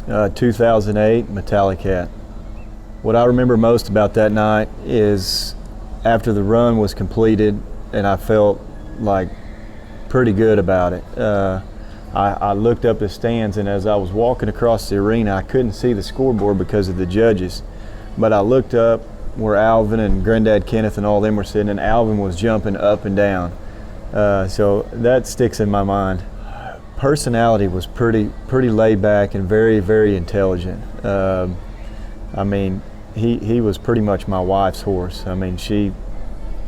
2008 Metallicat. What I remember most about that night is after the run was completed and I felt like pretty good about it. I looked up the stands, and as I was walking across the arena, I couldn't see the scoreboard because of the judges, but I looked up where Alvin and Granddad Kenneth and all them were sitting, and Alvin was jumping up and down. So that sticks in my mind. Personality was pretty laid back and very, very intelligent. I mean, he was pretty much my wife's horse. I mean, she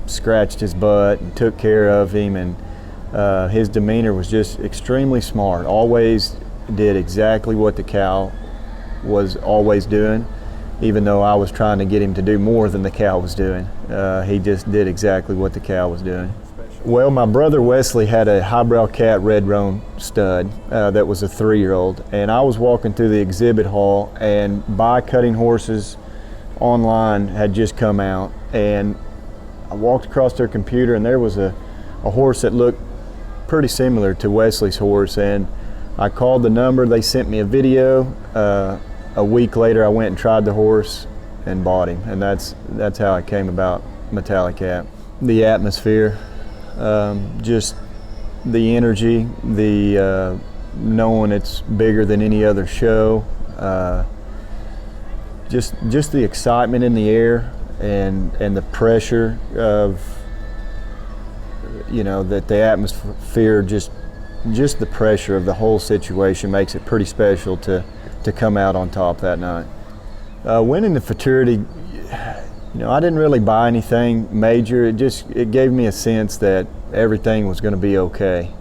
scratched his butt and took care of him, and his demeanor was just extremely smart. Always did exactly what the cow was always doing, even though I was trying to get him to do more than the cow was doing. He just did exactly what the cow was doing. Well, my brother Wesley had a highbrow cat red roan stud that was a 3-year-old, and I was walking through the exhibit hall, and Buy Cutting Horses online had just come out, and I walked across their computer, and there was a horse that looked pretty similar to Wesley's horse, and I called the number. They sent me a video. A week later, I went and tried the horse and bought him, and that's how I came about Metallicat. The atmosphere, just the energy, the knowing it's bigger than any other show, just the excitement in the air, and the pressure of, you know, that the atmosphere, just the pressure of the whole situation makes it pretty special to come out on top that night. Winning the Futurity, you know, I didn't really buy anything major. It gave me a sense that everything was going to be okay.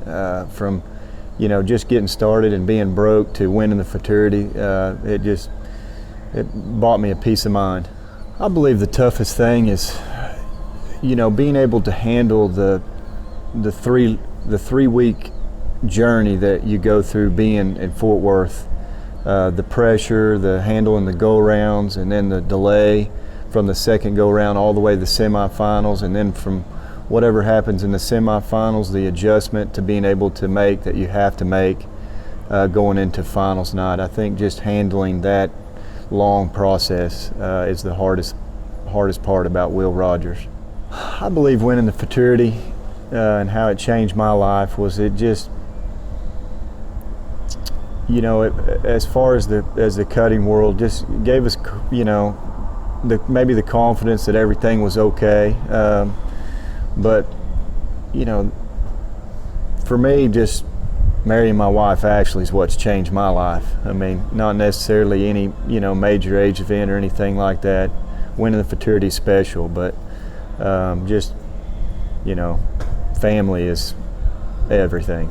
From, you know, just getting started and being broke to winning the Futurity, it bought me a peace of mind. I believe the toughest thing is, you know, being able to handle the 3-week journey that you go through being in Fort Worth. The pressure, the handling the go-rounds, and then the delay from the second go-round all the way to the semifinals, and then from whatever happens in the semifinals, the adjustment to being able to make that you have to make going into finals night. I think just handling that long process is the hardest part about Will Rogers. I believe winning the Futurity and how it changed my life was, it just, you know, as far as the cutting world, just gave us, you know, maybe the confidence that everything was okay. But, you know, for me, just marrying my wife Ashley is what's changed my life. I mean, not necessarily any, you know, major age event or anything like that. Winning the Futurity is special, but just, you know, family is everything.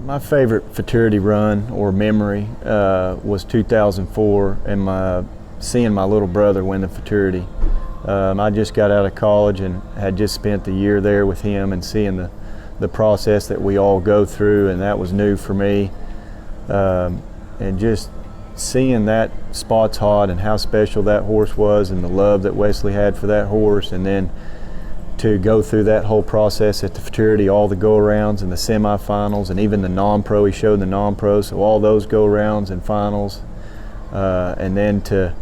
My favorite Futurity run or memory was 2004 and seeing my little brother win the Futurity. I just got out of college and had just spent the year there with him and seeing the process that we all go through, and that was new for me. And just seeing that Spots Hot and how special that horse was, and the love that Wesley had for that horse, and then to go through that whole process at the Futurity, all the go-arounds and the semifinals, and even the non-pro, he showed the non-pro, so all those go-arounds and finals, and then to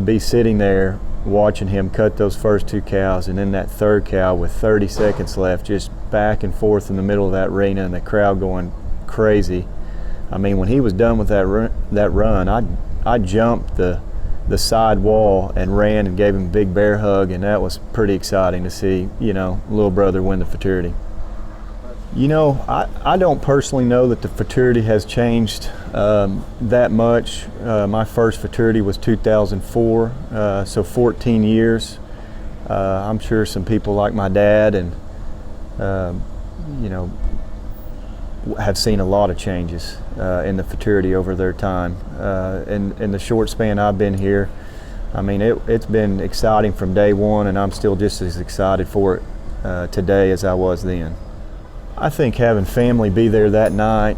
be sitting there watching him cut those first 2 cows, and then that third cow with 30 seconds left, just back and forth in the middle of that arena, and the crowd going crazy. I mean, when he was done with that run, I jumped the side wall and ran and gave him a big bear hug, and that was pretty exciting to see, you know, little brother win the Futurity. You know, I don't personally know that the Futurity has changed that much. My first Futurity was 2004, so 14 years. I'm sure some people like my dad and, you know, have seen a lot of changes in the Futurity over their time. In the short span I've been here, I mean, it's been exciting from day one, and I'm still just as excited for it today as I was then. I think having family be there that night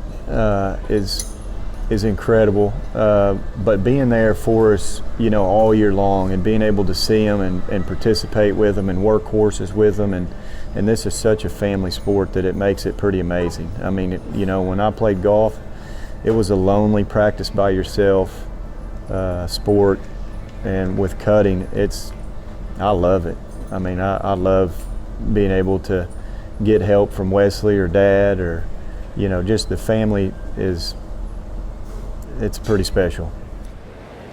is incredible, but being there for us, you know, all year long, and being able to see them and participate with them and work horses with them, and this is such a family sport that it makes it pretty amazing. I mean, you know, when I played golf, it was a lonely practice by yourself sport, and with cutting, I love it. I mean, I love being able to get help from Wesley or Dad, or just the family it's pretty special.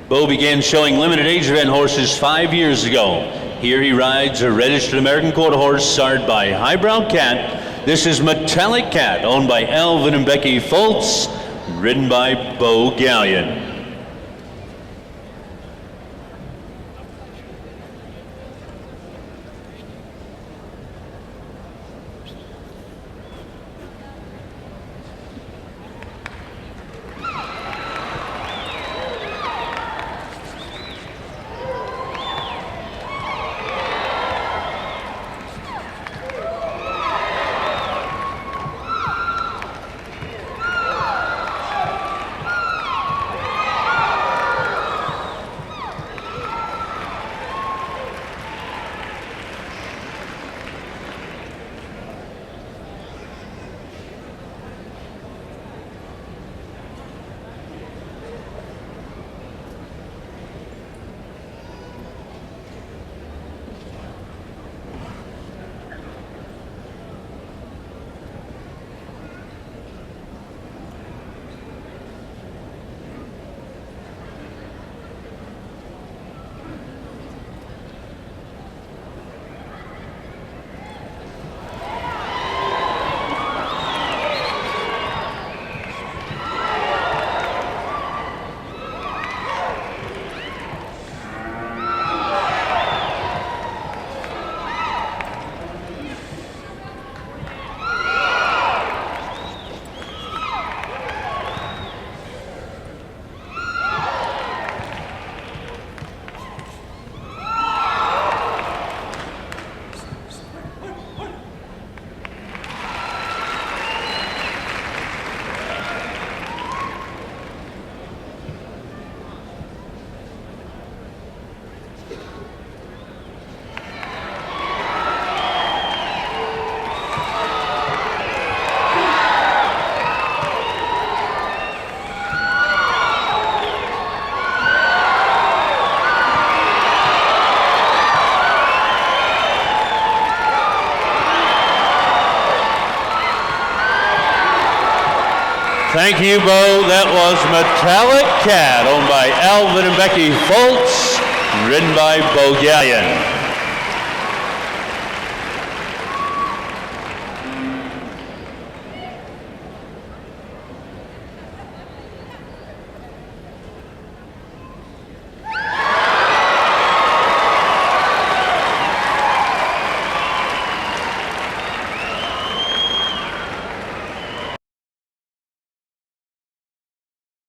Beau began showing limited age event horses 5 years ago. Here he rides a registered American quarter horse starred by Highbrow Cat. This is Metallic Cat, owned by Alvin and Becky Foltz, ridden by Beau Galyean. Thank you, Beau. That was Metallic Cat, owned by Alvin and Becky Foltz, ridden by Beau Galyean.